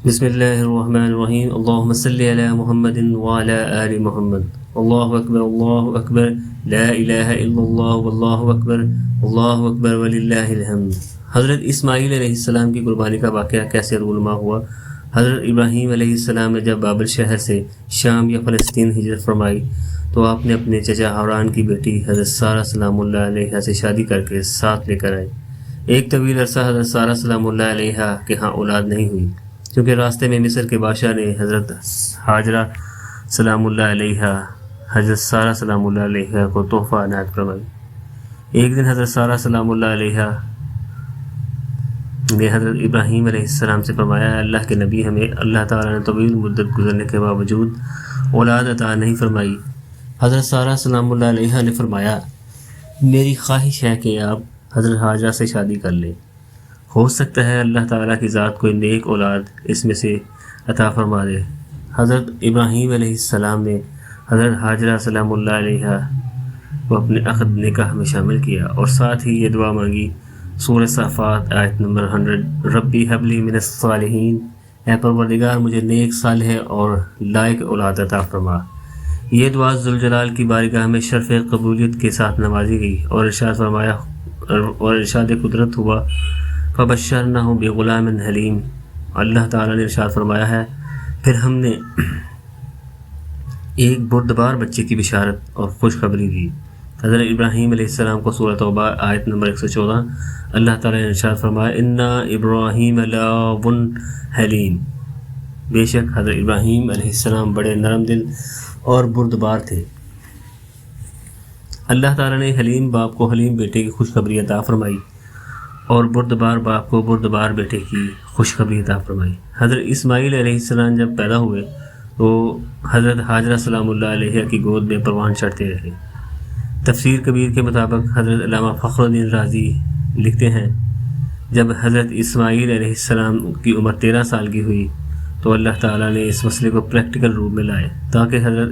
بسم اللہ الرحمن الرحیم اللہم صلی علی محمد وعلی آل محمد اللہ اکبر لا الہ الا اللہ واللہ اکبر وللہ الحمد۔ حضرت اسماعیل علیہ السلام کی قربانی کا واقعہ کیسے رونما ہوا؟ حضرت ابراہیم علیہ السلام نے جب بابل شہر سے شام یا فلسطین ہجرت فرمائی تو آپ نے اپنے چچا حوران کی بیٹی حضرت سارہ سلام اللہ علیہ سے شادی کر کے ساتھ لے کر آئے۔ ایک طویل عرصہ حضرت سارہ سلام اللہ علیہ کے ہاں اولاد نہیں ہوئی، کیونکہ راستے میں مصر کے بادشاہ نے حضرت ہاجرہ سلام اللہ علیہ حضرت سارہ سلام اللہ علیہ کو تحفہ عنایت فرمائی۔ ایک دن حضرت سارہ سلام اللہ علیہ نے حضرت ابراہیم علیہ السلام سے فرمایا، اللہ کے نبی، ہمیں اللہ تعالیٰ نے طویل مدت گزرنے کے باوجود اولاد عطا نہیں فرمائی۔ حضرت سارہ سلام اللہ علیہ نے فرمایا، میری خواہش ہے کہ آپ حضرت ہاجرہ سے شادی کر لیں، ہو سکتا ہے اللہ تعالیٰ کی ذات کوئی نیک اولاد اس میں سے عطا فرما دے۔ حضرت ابراہیم علیہ السلام نے حضرت ہاجرہ سلام اللہ علیہ کو اپنے عقد نکاح میں شامل کیا اور ساتھ ہی یہ دعا مانگی۔ سورہ صافات آیت نمبر 100، ربی حبلی من الصالحین، اے پروردگار مجھے نیک صالح اور لائق اولاد عطا فرما۔ یہ دعا ذوالجلال کی بارگاہ میں شرف قبولیت کے ساتھ نوازی گئی اور ارشاد فرمایا اور ارشاد قدرت ہوا، فبشرناہ بغلام حلیم۔ اللہ تعالیٰ نے ارشاد فرمایا ہے، پھر ہم نے ایک بردبار بچے کی بشارت اور خوشخبری دی۔ حضرت ابراہیم علیہ السلام کو سورہ توبہ آیت نمبر 114 اللہ تعالیٰ نے ارشاد فرمایا، انا ابراہیم لاون حلیم، بے شک حضرت ابراہیم علیہ السلام بڑے نرم دل اور بردبار تھے۔ اللہ تعالیٰ نے حلیم باپ کو حلیم بیٹے کی خوشخبری عطا فرمائی اور بردبار باپ کو بردبار بیٹے کی خوشخبری عطا فرمائی۔ حضرت اسماعیل علیہ السلام جب پیدا ہوئے تو حضرت ہاجرہ سلام اللہ علیہ کی گود میں پروان چڑھتے رہے۔ تفسیر کبیر کے مطابق حضرت علامہ فخر الدین رازی لکھتے ہیں، جب حضرت اسماعیل علیہ السلام کی عمر 13 سال کی ہوئی تو اللہ تعالیٰ نے اس مسئلے کو پریکٹیکل روپ میں لائے تاکہ حضرت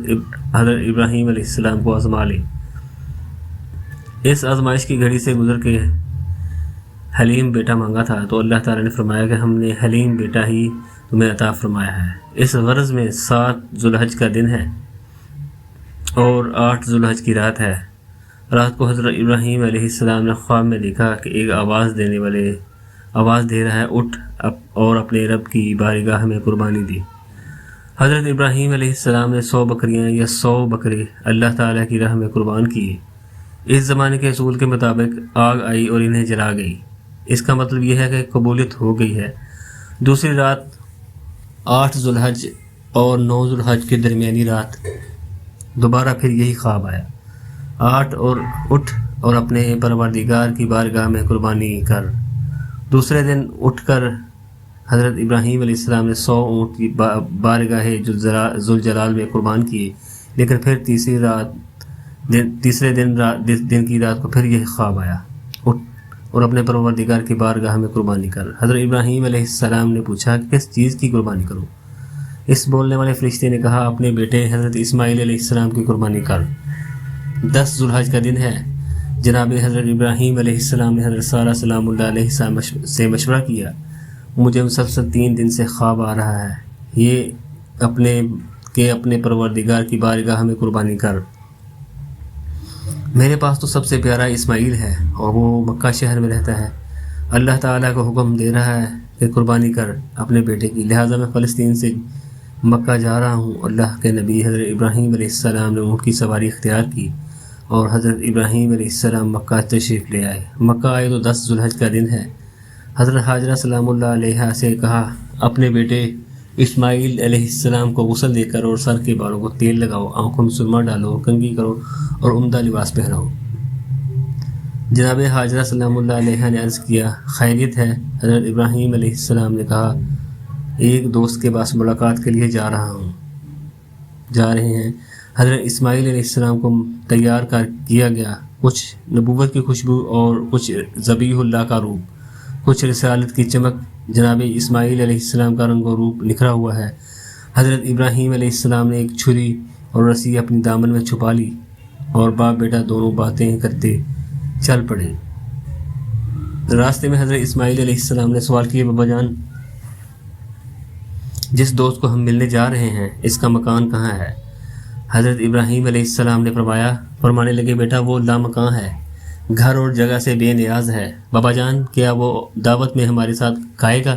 ابراہیم علیہ السلام کو آزما لیں۔ اس آزمائش کی گھڑی سے گزر کے حلیم بیٹا مانگا تھا تو اللہ تعالیٰ نے فرمایا کہ ہم نے حلیم بیٹا ہی تمہیں عطا فرمایا ہے۔ اس غرض میں 7 ذوالحج کا دن ہے اور 8 ذوالحج کی رات ہے۔ رات کو حضرت ابراہیم علیہ السلام نے خواب میں دیکھا کہ ایک آواز دے رہا ہے، اٹھ اور اپنے رب کی بارگاہ میں قربانی دی۔ حضرت ابراہیم علیہ السلام نے 100 بکریاں یا 100 بکرے اللہ تعالیٰ کی راہ میں قربان کیے۔ اس زمانے کے اصول کے مطابق آگ آئی اور انہیں جلا گئی، اس کا مطلب یہ ہے کہ قبولیت ہو گئی ہے۔ دوسری رات 8 ذوالحج اور 9 ذوالحج کے درمیانی رات دوبارہ پھر یہی خواب آیا، 8 اور اٹھ اور اپنے پروردگار کی بارگاہ میں قربانی کر۔ دوسرے دن اٹھ کر حضرت ابراہیم علیہ السلام نے 100 اونٹ کی بارگاہ ذوالجلال میں قربان کیے، لیکن پھر تیسرے دن کی رات کو پھر یہ خواب آیا، اٹھ اور اپنے پروردگار کی بارگاہ میں قربانی کر۔ حضرت ابراہیم علیہ السلام نے پوچھا کہ کس چیز کی قربانی کروں؟ اس بولنے والے فرشتے نے کہا، اپنے بیٹے حضرت اسماعیل علیہ السلام کی قربانی کر۔ 10 ذوالحج کا دن ہے۔ جناب حضرت ابراہیم علیہ السلام نے حضرت سارہ سلام اللہ علیہ سے مشورہ کیا، مجھے مسلسل 3 دن سے خواب آ رہا ہے، یہ اپنے پروردگار کی بارگاہ میں قربانی کر۔ میرے پاس تو سب سے پیارا اسماعیل ہے اور وہ مکہ شہر میں رہتا ہے۔ اللہ تعالیٰ کو حکم دے رہا ہے کہ قربانی کر اپنے بیٹے کی، لہٰذا میں فلسطین سے مکہ جا رہا ہوں۔ اللہ کے نبی حضرت ابراہیم علیہ السلام نے اونٹ کی سواری اختیار کی اور حضرت ابراہیم علیہ السلام مکہ تشریف لے آئے۔ مکہ آئے تو 10 ذوالحج کا دن ہے۔ حضرت ہاجرہ سلام اللہ علیہ سے کہا، اپنے بیٹے اسماعیل علیہ السلام کو غسل دے کر اور سر کے بالوں کو تیل لگاؤ، آنکھوں میں سرما ڈالو، کنگھی کرو اور عمدہ لباس پہناؤ۔ جناب ہاجرہ سلام اللہ علیہ نے عرض کیا، خیریت ہے؟ حضرت ابراہیم علیہ السلام نے کہا، ایک دوست کے پاس ملاقات کے لیے جا رہے ہیں۔ حضرت اسماعیل علیہ السلام کو تیار کیا گیا، کچھ نبوت کی خوشبو اور کچھ ذبیح اللہ کا روپ، کچھ رسالت کی چمک۔ جناب اسماعیل علیہ السلام کا رنگ و روپ نکھرا ہوا ہے۔ حضرت ابراہیم علیہ السلام نے ایک چھری اور رسی اپنی دامن میں چھپا لی اور باپ بیٹا دونوں باتیں کرتے چل پڑے۔ راستے میں حضرت اسماعیل علیہ السلام نے سوال کیا، بابا جان جس دوست کو ہم ملنے جا رہے ہیں اس کا مکان کہاں ہے؟ حضرت ابراہیم علیہ السلام نے فرمانے لگے بیٹا وہ لامکاں ہے، گھر اور جگہ سے بے نیاز ہے، بابا جان کیا وہ دعوت میں ہمارے ساتھ کھائے گا؟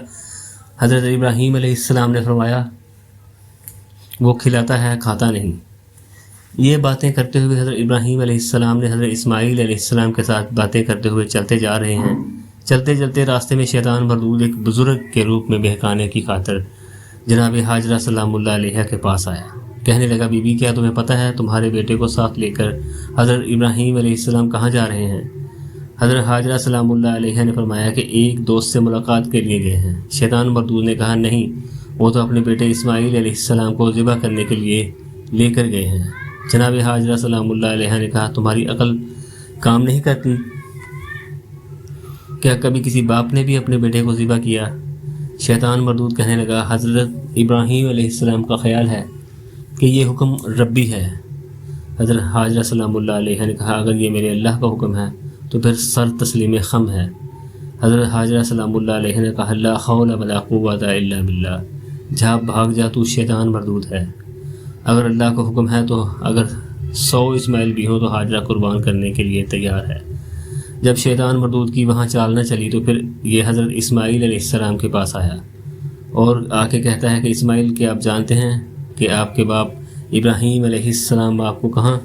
حضرت ابراہیم علیہ السلام نے فرمایا وہ کھلاتا ہے کھاتا نہیں۔ یہ باتیں کرتے ہوئے حضرت ابراہیم علیہ السلام نے حضرت اسماعیل علیہ السلام کے ساتھ باتیں کرتے ہوئے چلتے جا رہے ہیں۔ چلتے چلتے راستے میں شیطان مردود ایک بزرگ کے روپ میں بہکانے کی خاطر جناب حاجرہ سلام اللہ علیہ کے پاس آیا۔ کہنے لگا بی بی کیا تمہیں پتہ ہے تمہارے بیٹے کو ساتھ لے کر حضرت ابراہیم علیہ السلام کہاں جا رہے ہیں؟ حضرت حاجرہ سلام اللہ علیہ نے فرمایا کہ ایک دوست سے ملاقات کے لیے گئے ہیں۔ شیطان مردود نے کہا نہیں، وہ تو اپنے بیٹے اسماعیل علیہ السلام کو ذبح کرنے کے لیے لے کر گئے ہیں۔ جناب حاجرہ سلام اللہ علیہ نے کہا تمہاری عقل کام نہیں کرتی؟ کیا کبھی کسی باپ نے بھی اپنے بیٹے کو ذبح کیا؟ شیطان مردود کہنے لگا حضرت ابراہیم علیہ السلام کا خیال ہے کہ یہ حکم ربی ہے۔ حضرت حاجرہ سلام اللہ علیہ نے کہا اگر یہ میرے اللہ کا حکم ہے تو پھر سر تسلیم خم ہے۔ حضرت حاجرہ سلام اللہ علیہ نے کہا لا حول ولا قوت الا باللہ، جا بھاگ جا تو شیطان مردود ہے۔ اگر اللہ کا حکم ہے تو اگر 100 اسماعیل بھی ہوں تو حاجرہ قربان کرنے کے لیے تیار ہے۔ جب شیطان مردود کی وہاں چال نہ چلی تو پھر یہ حضرت اسماعیل علیہ السلام کے پاس آیا اور آ کے کہتا ہے کہ اسماعیل کیا آپ جانتے ہیں کہ آپ کے باپ ابراہیم علیہ السلام آپ کو کہاں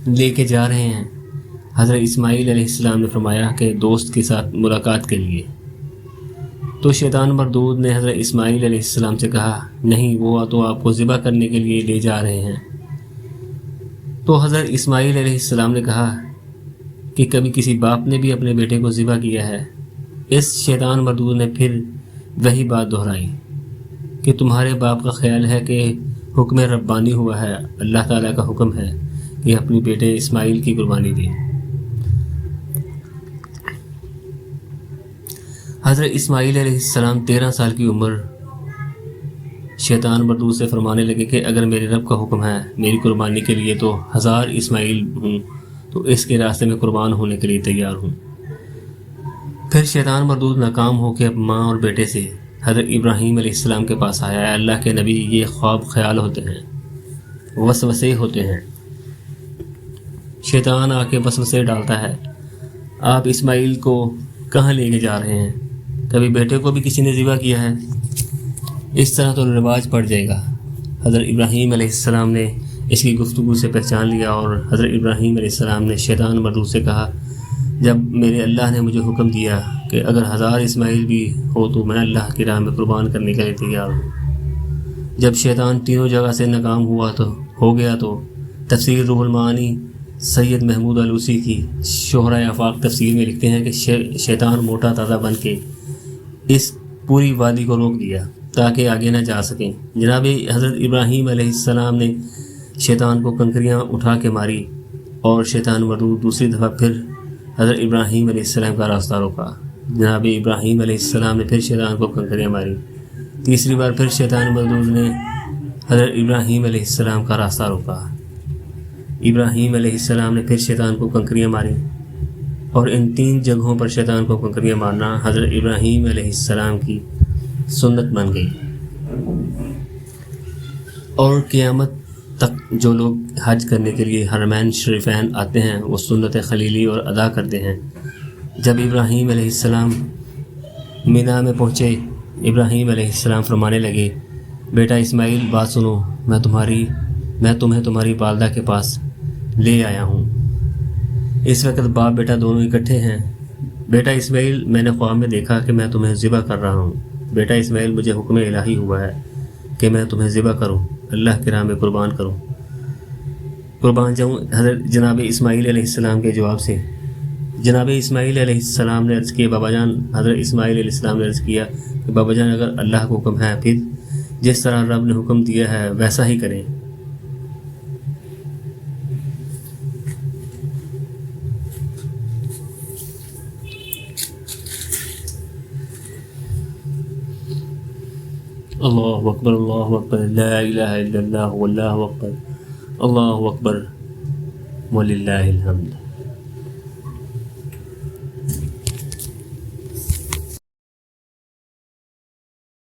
لے کے جا رہے ہیں؟ حضرت اسماعیل علیہ السلام نے فرمایا کہ دوست کے ساتھ ملاقات کے لیے۔ تو شیطان مردود نے حضرت اسماعیل علیہ السلام سے کہا نہیں، وہ تو آپ کو ذبح کرنے کے لیے لے جا رہے ہیں۔ تو حضرت اسماعیل علیہ السلام نے کہا کہ کبھی کسی باپ نے بھی اپنے بیٹے کو ذبح کیا ہے؟ اس شیطان مردود نے پھر وہی بات دہرائی کہ تمہارے باپ کا خیال ہے کہ حکم ربانی ہوا ہے، اللہ تعالیٰ کا حکم ہے کہ اپنی بیٹے اسماعیل کی قربانی دے۔ حضرت اسماعیل علیہ السلام 13 سال کی عمر شیطان مردود سے فرمانے لگے کہ اگر میرے رب کا حکم ہے میری قربانی کے لیے تو 1000 اسماعیل ہوں تو اس کے راستے میں قربان ہونے کے لیے تیار ہوں۔ پھر شیطان مردود ناکام ہو کے ماں اور بیٹے سے حضرت ابراہیم علیہ السلام کے پاس آیا۔ اے اللہ کے نبی یہ خواب خیال ہوتے ہیں، وسوسے ہوتے ہیں۔ شیطان آ کے وسوسے ڈالتا ہے آپ اسماعیل کو کہاں لے کے جا رہے ہیں؟ کبھی بیٹے کو بھی کسی نے ذبح کیا ہے؟ اس طرح تو رواج پڑ جائے گا۔ حضرت ابراہیم علیہ السلام نے اس کی گفتگو سے پہچان لیا اور حضرت ابراہیم علیہ السلام نے شیطان مردود سے کہا جب میرے اللہ نے مجھے حکم دیا کہ اگر 1000 اسماعیل بھی ہو تو میں اللہ کی راہ میں قربان کرنے کے لیے تیار ہوں۔ جب شیطان تینوں جگہ سے ناکام ہو گیا تو تفسیر روح المعانی سید محمود آلوسی کی شہرۂ آفاق تفسیر میں لکھتے ہیں کہ شیطان موٹا تازہ بن کے اس پوری وادی کو روک دیا تاکہ آگے نہ جا سکیں۔ جناب حضرت ابراہیم علیہ السلام نے شیطان کو کنکریاں اٹھا کے ماری اور شیطان مردود دوسری دفعہ پھر حضرت ابراہیم علیہ السلام کا راستہ روکا۔ جناب ابراہیم علیہ السلام نے پھر شیطان کو کنکریاں ماری۔ تیسری بار پھر شیطان مردود نے حضرت ابراہیم علیہ السلام کا راستہ روکا۔ ابراہیم علیہ السلام نے پھر شیطان کو کنکریاں ماری اور ان 3 جگہوں پر شیطان کو کنکریاں مارنا حضرت ابراہیم علیہ السلام کی سنت بن گئی۔ اور قیامت تک جو لوگ حج کرنے کے لیے حرمین شریفین آتے ہیں وہ سنت خلیلی اور ادا کرتے ہیں۔ جب ابراہیم علیہ السلام مینا میں پہنچے، ابراہیم علیہ السلام فرمانے لگے بیٹا اسماعیل بات سنو، میں تمہیں تمہاری والدہ کے پاس لے آیا ہوں۔ اس وقت باپ بیٹا دونوں اکٹھے ہیں۔ بیٹا اسماعیل میں نے خواب میں دیکھا کہ میں تمہیں ذبح کر رہا ہوں۔ بیٹا اسماعیل مجھے حکم الہی ہوا ہے کہ میں تمہیں ذبح کروں، اللہ کی راہ میں قربان جاؤں۔ حضرت جناب اسماعیل علیہ السلام کے جواب سے جناب اسماعیل علیہ السلام نے عرض کیا بابا جان، حضرت اسماعیل علیہ السلام نے عرض کیا کہ بابا جان اگر اللہ کو حکم ہے پھر جس طرح رب نے حکم دیا ہے ویسا ہی کریں۔ اللہ اکبر اللہ اکبر لا الہ الا اللہ واللہ اکبر اللہ اکبر وللہ الحمد۔